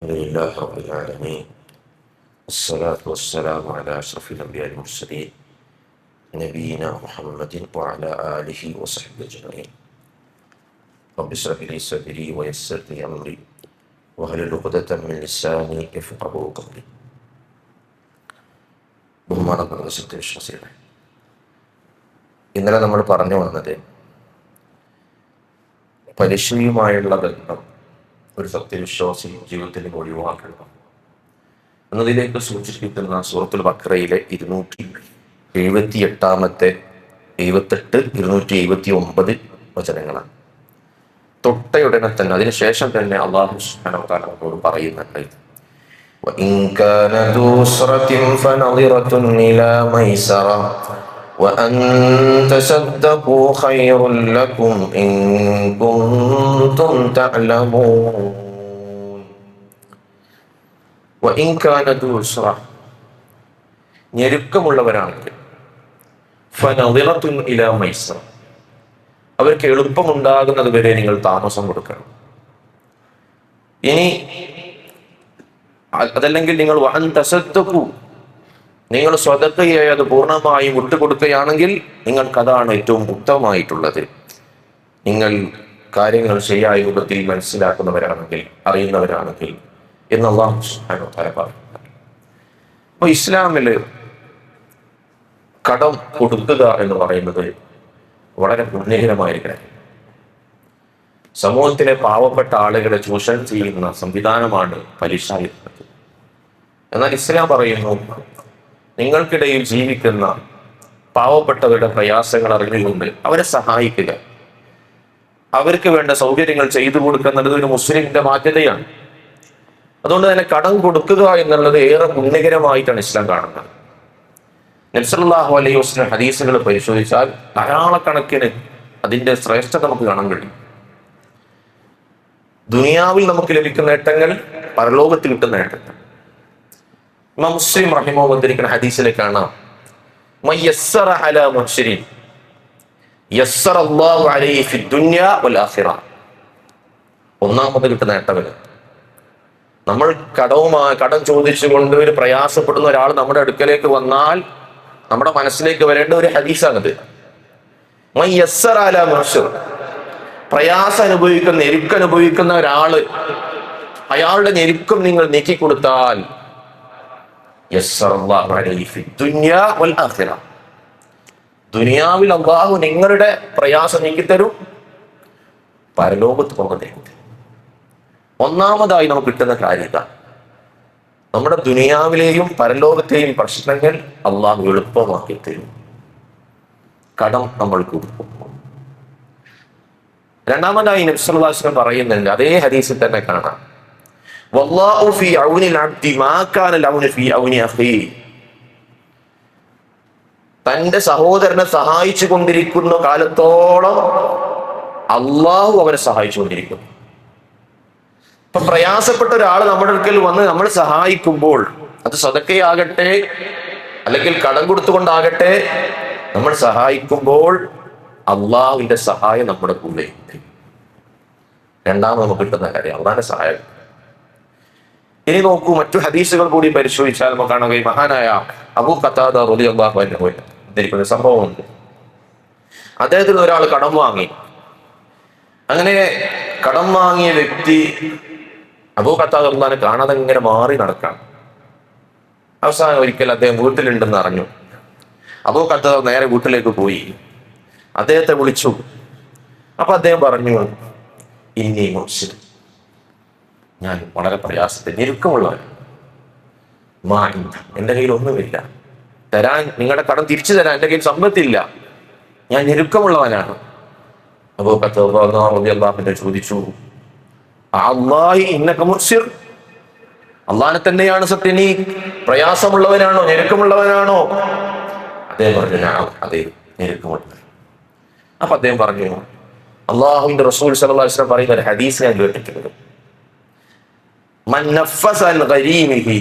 الحمد لله رب العالمين، والصلاة والسلام على أشرف الأنبياء المرسلين نبينا محمد وعلى آله وصحبه أجمعين. رب اشرح لي صدري ويسر لي أمري واحلل عقدة من لساني يفقهوا قولي. ബഹുമാനപ്പെട്ട സത്യവിശ്വാസികളെ, ഇന്നലെ നമ്മൾ പറഞ്ഞു വന്നത് പലിശയുമായുള്ള ബന്ധം ഒരു സത്യവിശ്വാസി ജീവിതത്തിൽ ഒഴിവാക്കുക എന്നതിലേക്ക് സൂചിപ്പിക്കുന്ന സൂറത്തുൽ ബഖറയിലെ 278 279 വചനങ്ങളാണ്. തൊട്ടയുടനെ തന്നെ അതിനുശേഷം തന്നെ അല്ലാഹു സുബ്ഹാനഹു വ തആല നമ്മോട് പറയുന്നുണ്ട്, وَإِنْ كَانَ ذُو عُسْرَةٍ فَنَظِرَةٌ إِلَى مَيْسَرَةٍ وَأَنْ تَصَدَّقُوا خَيْرٌ لَكُمْ إِنْ كُنْتُمْ تَعْلَمُونَ. وَإِنْ كَانَ ذُو عُسْرَةٍ, ഞെരുക്കമുള്ളവരാണെങ്കിൽ, فَنَظِرَةٌ إِلَى مَيْسَرَةٍ, അവർക്ക് എളുപ്പമുണ്ടാകുന്നത് വരെ നിങ്ങൾ താമസം കൊടുക്കണം. ഇനി അതല്ലെങ്കിൽ നിങ്ങൾ വഅൻ തസദ്ദഖു, നിങ്ങൾ സ്വതക്കയായി അത് പൂർണ്ണമായും വിട്ടുകൊടുക്കുകയാണെങ്കിൽ നിങ്ങൾക്കതാണ് ഏറ്റവും ഉത്തമമായിട്ടുള്ളത്. നിങ്ങൾ കാര്യങ്ങൾ ശരിയായ രൂപത്തിൽ മനസ്സിലാക്കുന്നവരാണെങ്കിൽ, അറിയുന്നവരാണെങ്കിൽ എന്ന് അല്ലാഹു സുബ്ഹാനഹു വ തആല പറയുന്നു. അപ്പോൾ ഇസ്ലാമില് കടം കൊടുക്കുക എന്ന് പറയുന്നത് വളരെ പുണ്യകരമായ കാര്യം. സമൂഹത്തിലെ പാവപ്പെട്ട ആളുകളെ ചൂഷണം ചെയ്യുന്ന സംവിധാനമാണ് പലിശ എന്നത്. എന്നാൽ ഇസ്ലാം പറയുന്നു, നിങ്ങൾക്കിടയിൽ ജീവിക്കുന്ന പാവപ്പെട്ടവരുടെ പ്രയാസങ്ങൾ അറിഞ്ഞുകൊണ്ട് അവരെ സഹായിക്കുക, അവർക്ക് വേണ്ട സൗകര്യങ്ങൾ ചെയ്തു കൊടുക്കുന്നത് ഒരു മുസ്ലിമിന്റെ ബാധ്യതയാണ്. അതുകൊണ്ട് തന്നെ കടം കൊടുക്കുക എന്നുള്ളത് ഏറെ പുണ്യകരമായിട്ടാണ് ഇസ്ലാം കാണുന്നത്. നബി സല്ലല്ലാഹു അലൈഹി വസല്ലം ഹദീസുകൾ പരിശോധിച്ചാൽ ധാരാളക്കണക്കിന് അതിന്റെ ശ്രേഷ്ഠത നമുക്ക് കാണാൻ കഴിയും. ദുനിയാവിൽ നമുക്ക് ലഭിക്കുന്ന നേട്ടങ്ങൾ പരലോകത്ത് കിട്ടുന്ന നേട്ടങ്ങൾ. ഇമാം മുസ്ലിം റഹിമഹുല്ലാഹ് ഉദ്ധരിക്കുന്ന ഹദീസിലെ കാണാം, മയ്യസ്സറ അലാ മുഹ്സിരിൻ യസ്സറ അല്ലാഹു അലൈഹി ഫി ദുനിയ വൽ ആഖിറ. ഒന്നാമത് കിട്ടുന്ന നേട്ടങ്ങൾ, നമ്മൾ കടം ചോദിച്ചുകൊണ്ട് ഒരു പ്രയാസപ്പെടുന്ന ഒരാൾ നമ്മുടെ അടുക്കലേക്ക് വന്നാൽ നമ്മുടെ മനസ്സിലേക്ക് വരേണ്ട ഒരു ഹദീസാണത്. മയ്യസ്സറ അലാ മുഹ്സിർ, പ്രയാസം അനുഭവിക്കുന്ന, ഞെരുക്കനുഭവിക്കുന്ന ഒരാള്, അയാളുടെ ഞെരുക്കം നിങ്ങൾ നീക്കിക്കൊടുത്താൽ ദുനിയാവിൽ അല്ലാഹു നിങ്ങളുടെ പ്രയാസം നീക്കിത്തരും, പരലോകത്ത് പോകുന്നത്. ഒന്നാമതായി നമുക്ക് കിട്ടുന്ന കാര്യത, നമ്മുടെ ദുനിയാവിലെയും പരലോകത്തെയും പ്രശ്നങ്ങൾ അല്ലാഹു എളുപ്പമാക്കി തരും. കടം നമ്മൾ കൊടുക്കും. രണ്ടാമതായി നബി സല്ലല്ലാഹു അലൈഹി വസല്ലം പറയുന്നുണ്ട്, അതേ ഹദീസിൽ തന്നെ കാണാം, വല്ലാഹു ഫീ ഔനിൽ അബ്ദി മാ കാന ലൗന ഫീ ഔനി അഖീ. തന്റെ സഹോദരനെ സഹായിച്ചു കൊണ്ടിരിക്കുന്ന കാലത്തോളം അല്ലാഹു അവനെ സഹായിച്ചു കൊണ്ടിരിക്കുന്നു. ഇപ്പൊ പ്രയാസപ്പെട്ട ഒരാൾ നമ്മുടെ അടുക്കൽ വന്ന് നമ്മൾ സഹായിക്കുമ്പോൾ, അത് സദക്കയാകട്ടെ അല്ലെങ്കിൽ കടം കൊടുത്തുകൊണ്ടാകട്ടെ, നമ്മൾ സഹായിക്കുമ്പോൾ അള്ളാഹുവിന്റെ സഹായം നമ്മുടെ കൂടെ. രണ്ടാമത് നമുക്ക് കിട്ടുന്ന കാര്യം അള്ളാഹിന്റെ സഹായം. ഇനി നോക്കൂ, മറ്റു ഹദീസുകൾ കൂടി പരിശോധിച്ചാൽ നമുക്ക് കാണുക, മഹാനായ അബൂ ഖതാദ റളിയല്ലാഹു അൻഹു ഉദ്ധരിക്കുന്ന സംഭവമുണ്ട്. അദ്ദേഹത്തിന് ഒരാൾ കടം വാങ്ങി. അങ്ങനെ കടം വാങ്ങിയ വ്യക്തി അബൂ ഖതാദ റളിയല്ലാഹു അൻഹു കാണാതെ ഇങ്ങനെ മാറി നടക്കാം. അവസാനം ഒരിക്കൽ അദ്ദേഹം വീട്ടിലുണ്ടെന്ന് അറിഞ്ഞു. അബൂ ഖതാദ നേരെ വീട്ടിലേക്ക് പോയി അദ്ദേഹത്തെ വിളിച്ചു. അപ്പൊ അദ്ദേഹം പറഞ്ഞു, ഇന്നി മുഹ്സിൻ, ഞാൻ വളരെ പ്രയാസത്തിൽ ഞെരുക്കമുള്ളവൻ, എന്റെ കയ്യിൽ ഒന്നുമില്ല തരാൻ, നിങ്ങളുടെ കടം തിരിച്ചു തരാൻ എന്റെ കയ്യിൽ സമ്പത്തില്ല, ഞാൻ ഞെരുക്കമുള്ളവനാണ്. അബൂ ഖതാദ റളിയല്ലാഹു അൻഹു ചോദിച്ചു, അല്ലാഹി ഇന്നക മുഹ്സിർ, അല്ലാഹനെ തന്നെയാണ് സത്യം, നീ പ്രയാസമുള്ളവനാണോ, ഞെരുക്കമുള്ളവനാണോ? അദ്ദേഹം പറഞ്ഞു, അതെ, ഞെരുക്കമുള്ളവൻ. അപ്പൊ അദ്ദേഹം പറഞ്ഞു, അല്ലാഹുവിന്റെ റസൂൽ സല്ലല്ലാഹു അലൈഹി വസല്ലം പറയുന്ന ഒരു ഹദീസ് ഞാൻ കേട്ടിട്ടുണ്ട്, മൻ നഫസ അൻ ഗരീമിഹി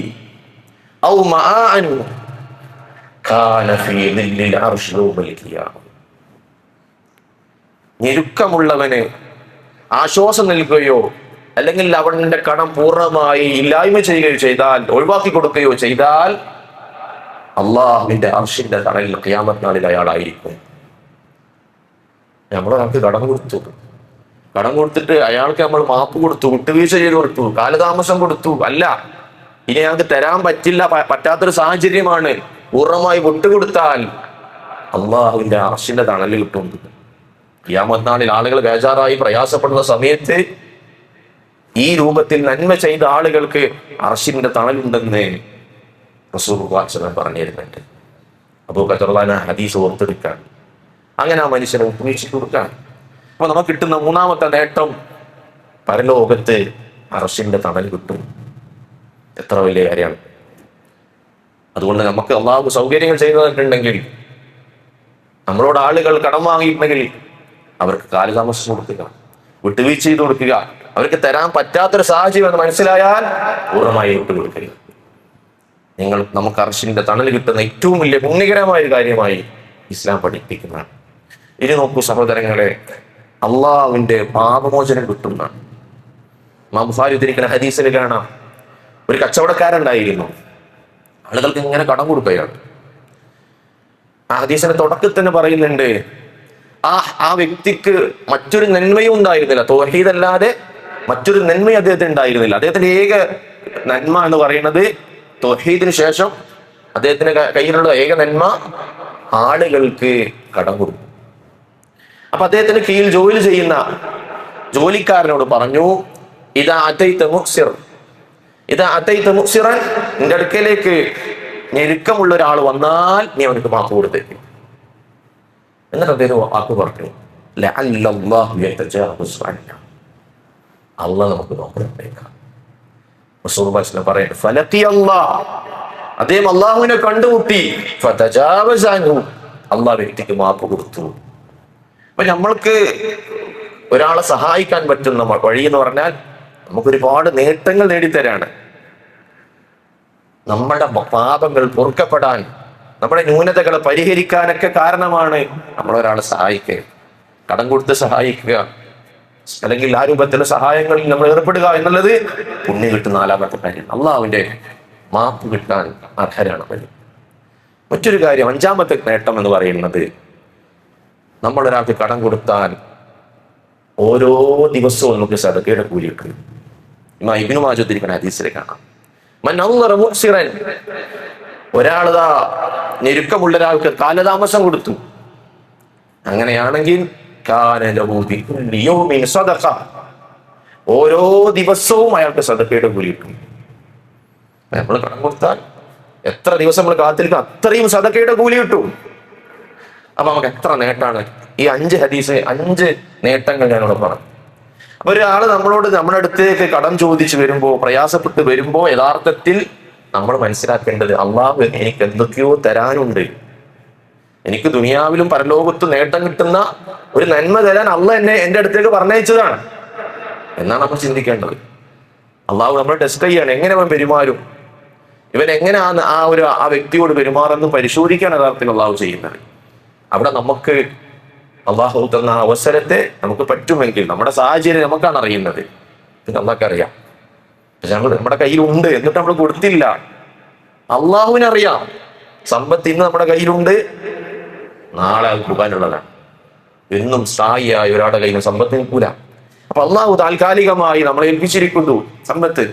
ഔ മആൻ കാന ഫീ ദില്ലിൽ അർശ് യൗമൽ ഖിയാമ. ഞെരുക്കമുള്ളവന് ആശ്വാസം നൽകുകയോ അല്ലെങ്കിൽ അവന്റെ കടം പൂർണ്ണമായി ഇല്ലായ്മ ചെയ്യുകയോ ചെയ്താൽ, ഒഴിവാക്കി കൊടുക്കുകയോ ചെയ്താൽ, അള്ളാഹുവിന്റെ അർശിന്റെ തണലിൽ ഖിയാമത്ത് നാളിൽ അയാളായിരിക്കും. നമ്മളൊരാൾക്ക് കടം കൊടുത്തിട്ട് അയാൾക്ക് നമ്മൾ മാപ്പ് കൊടുത്തു, വിട്ടുവീഴ്ച ചെയ്ത് കൊടുത്തു, കാലതാമസം കൊടുത്തു, അല്ല, ഇനി ഞങ്ങൾക്ക് തരാൻ പറ്റാത്തൊരു സാഹചര്യമാണ്, പൂർണ്ണമായി വിട്ടുകൊടുത്താൽ അള്ളാഹുവിന്റെ അർശിന്റെ തണല് കിട്ടും. ഖിയാമത്ത് നാളിൽ ആളുകൾ ബേജാറായി പ്രയാസപ്പെടുന്ന സമയത്ത് ഈ രൂപത്തിൽ നന്മ ചെയ്ത ആളുകൾക്ക് അർശിന്റെ തണലുണ്ടെന്ന് റസൂലുള്ളാഹി പറഞ്ഞു തരുന്നുണ്ട്. അബൂബക്കർ ഹദീസ് ഓർത്തെടുക്കാൻ, അങ്ങനെ ആ മനുഷ്യനെ ഉപേക്ഷിച്ചു കൊടുക്കാൻ. അപ്പൊ നമുക്ക് കിട്ടുന്ന മൂന്നാമത്തെ നേട്ടം, പരലോകത്ത് അർശിന്റെ തണൽ കിട്ടും. എത്ര വലിയ കാര്യമാണ്. അതുകൊണ്ട് നമുക്ക് അള്ളാഹു സൗകര്യങ്ങൾ ചെയ്തു തന്നിട്ടുണ്ടെങ്കിൽ, നമ്മളോട് ആളുകൾ കടം വാങ്ങിയിട്ടുണ്ടെങ്കിൽ അവർക്ക് കാലതാമസം കൊടുക്കുക, വിട്ടുവീഴ്ച ചെയ്ത് കൊടുക്കുക. അവർക്ക് തരാൻ പറ്റാത്തൊരു സാഹചര്യം എന്ന് മനസ്സിലായാൽ പൂർണ്ണമായി വിട്ടുകൊടുക്കുക. നമുക്ക് അർശിന്റെ തണൽ കിട്ടുന്ന ഏറ്റവും വലിയ പുണ്യകരമായ ഒരു കാര്യമായി ഇസ്ലാം പഠിപ്പിക്കുന്നതാണ്. ഇനി നോക്കൂ സഹോദരങ്ങളെ, അള്ളാഹുവിന്റെ പാപമോചനം കിട്ടുന്ന ഇമാം ബുഖാരി ഉദ്ധരിക്കുന്ന ഹദീസിൽ കാണാം, ഒരു കച്ചവടക്കാരുണ്ടായിരുന്നു, ആളുകൾക്ക് ഇങ്ങനെ കടം കൊടുക്കുകയാണ്. ആ ഹദീസിന്റെ തുടക്കത്തിൽ തന്നെ പറയുന്നുണ്ട്, ആ വ്യക്തിക്ക് മറ്റൊരു നന്മയും ഉണ്ടായിരുന്നില്ല, തൗഹീദ് അല്ലാതെ മറ്റൊരു നന്മയും അദ്ദേഹത്തിന് ഉണ്ടായിരുന്നില്ല. അദ്ദേഹത്തിന്റെ ഏക നന്മ എന്ന് പറയുന്നത് തൗഹീദിന് ശേഷം അദ്ദേഹത്തിന്റെ കയ്യിലുള്ള ഏക നന്മ ആളുകൾക്ക് കടം കൊടുക്കും. അപ്പൊ അദ്ദേഹത്തിന് കീഴിൽ ജോലി ചെയ്യുന്ന ജോലിക്കാരനോട് പറഞ്ഞു, ഇതാ അതൈത മുക്സിറൻ, നിന്റെ അടുക്കലേക്ക് ഞെരുക്കമുള്ള ഒരാൾ വന്നാൽ നീ അവനക്ക് മാപ്പ് കൊടുത്തേക്ക്. എന്നിട്ട് അദ്ദേഹം വാക്ക് പറഞ്ഞു, അള്ളാഹ് നമുക്ക് നോക്കുന്നേക്കാം. അദ്ദേഹം അള്ളാഹുവിനെ കണ്ടുമുട്ടി, അള്ളാഹ് വ്യക്തിക്ക് മാപ്പ് കൊടുത്തു. അപ്പൊ നമ്മൾക്ക് ഒരാളെ സഹായിക്കാൻ പറ്റുന്ന വഴി എന്ന് പറഞ്ഞാൽ നമുക്കൊരുപാട് നേട്ടങ്ങൾ നേടിത്തരാണ്. നമ്മുടെ പാപങ്ങൾ പൊറുക്കപ്പെടാൻ, നമ്മുടെ ന്യൂനതകളെ പരിഹരിക്കാനൊക്കെ കാരണമാണ് നമ്മളൊരാളെ സഹായിക്കുക, കടം കൊടുത്ത് സഹായിക്കുക, അല്ലെങ്കിൽ ആ രൂപത്തിലുള്ള സഹായങ്ങളിൽ നമ്മൾ ഏർപ്പെടുക എന്നുള്ളത് പുണ്യം കിട്ടുന്ന നാലാമത്തെ കാര്യം. അള്ളാഹുവിന്റെ മാപ്പ് കിട്ടാൻ അർഹരാണ് അവർ. മറ്റൊരു കാര്യം, അഞ്ചാമത്തെ നേട്ടം എന്ന് പറയുന്നത്, നമ്മളൊരാൾക്ക് കടം കൊടുത്താൽ ഓരോ ദിവസവും നമുക്ക് സദഖയുടെ കൂലി കിട്ടും. ഇബ്നു മാജ ഉദ്ധരിക്കുന്ന ഹദീസിൽ കാണാം, ഒരാളിതാ ഞെരുക്കമുള്ള ഒരാൾക്ക് കാലതാമസം കൊടുത്തു, അങ്ങനെയാണെങ്കിൽ ഓരോ ദിവസവും അയാൾക്ക് സദഖയുടെ കൂലി കിട്ടും. നമ്മൾ കടം കൊടുത്താൽ എത്ര ദിവസം നമ്മൾ കാത്തിരിക്കും, അത്രയും സദഖയുടെ കൂലി കിട്ടും. അപ്പൊ നമുക്ക് എത്ര നേട്ടാണ്. ഈ 5 ഹദീസ്, 5 നേട്ടങ്ങൾ ഞാനോട് പറഞ്ഞു. അപ്പൊ ഒരാള് നമ്മുടെ അടുത്തേക്ക് കടം ചോദിച്ചു വരുമ്പോ, പ്രയാസപ്പെട്ട് വരുമ്പോ, യഥാർത്ഥത്തിൽ നമ്മൾ മനസ്സിലാക്കേണ്ടത്, അള്ളാഹു എനിക്ക് എന്തൊക്കെയോ തരാനുണ്ട്, എനിക്ക് ദുനിയാവിലും പരലോകത്തും നേട്ടം കിട്ടുന്ന ഒരു നന്മ തരാൻ അള്ളാഹ് എന്നെ എന്റെ അടുത്തേക്ക് പറഞ്ഞയച്ചതാണ് എന്നാണ് നമ്മൾ ചിന്തിക്കേണ്ടത്. അള്ളാഹു നമ്മൾ ടെസ്റ്റ് ചെയ്യാണ്, എങ്ങനെ അവൻ പെരുമാറും, ഇവൻ എങ്ങനെയാണ് ആ വ്യക്തിയോട് പെരുമാറുന്നു പരിശോധിക്കാൻ യഥാർത്ഥത്തിൽ അള്ളാഹു ചെയ്യുന്നത്. അവിടെ നമുക്ക് അള്ളാഹു തന്ന അവസരത്തെ നമുക്ക് പറ്റുമെങ്കിൽ, നമ്മുടെ സാഹചര്യം നമുക്കാണ് അറിയുന്നത്, പിന്നെ അള്ളാഹ്ക്കറിയാം. പക്ഷെ നമ്മുടെ കയ്യിലുണ്ട് എന്നിട്ട് നമ്മൾ കൊടുത്തില്ല, അള്ളാഹുവിനറിയാം. സമ്പത്ത് ഇന്ന് നമ്മുടെ കയ്യിലുണ്ട്, നാളെ അത് പോകാനുള്ളതാണ്. എന്നും സ്ഥായിയായ ഒരാളുടെ കയ്യിൽ സമ്പത്ത് നിൽക്കൂല. അപ്പൊ അള്ളാഹു താൽക്കാലികമായി നമ്മളെ ഏൽപ്പിച്ചിരിക്കുന്നു സമ്പത്ത്,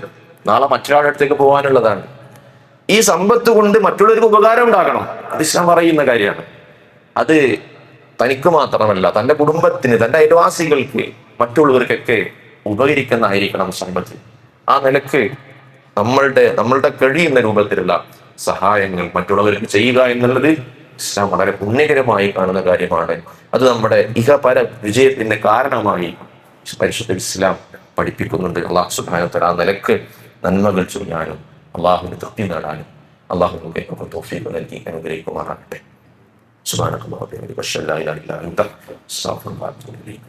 നാളെ മറ്റൊരാളുടെ അടുത്തേക്ക് പോകാനുള്ളതാണ്. ഈ സമ്പത്ത് കൊണ്ട് മറ്റുള്ളവർക്ക് ഉപകാരം ഉണ്ടാകണം, അത് ഇസ്ലാം പറയുന്ന കാര്യമാണ്. അത് തനിക്ക് മാത്രമല്ല, തന്റെ കുടുംബത്തിന്, തന്റെ അയൽവാസികൾക്ക്, മറ്റുള്ളവർക്കൊക്കെ ഉപകരിക്കുന്നതായിരിക്കണം സമ്പത്ത്. ആ നിലക്ക് നമ്മളുടെ കഴിയുന്ന രൂപത്തിലുള്ള സഹായങ്ങൾ മറ്റുള്ളവർക്ക് ചെയ്യുക എന്നുള്ളത് ഇസ്ലാം വളരെ പുണ്യകരമായി കാണുന്ന കാര്യമാണ്. അത് നമ്മുടെ ഇഹപര വിജയത്തിന്റെ കാരണമായി പരിശുദ്ധ ഇസ്ലാം പഠിപ്പിക്കുന്നുണ്ട്. അള്ളാഹു സുബ്ഹാനഹു വ തആല ആ നിലക്ക് നന്മകൾ ചെയ്യാനും അള്ളാഹുവിന് തൃപ്തി നേടാനും അള്ളാഹു തൗഫീഖ് നൽകി അനുഗ്രഹിക്കുമാറാകട്ടെ. സുബ്ഹാനല്ലാഹി വബിഹംദിഹി അഷ്ഹദു അല്ലാ ഇലാഹ ഇല്ല അൻത അസ്തഗ്ഫിറുക വ അത്തൂബു ഇലൈക്.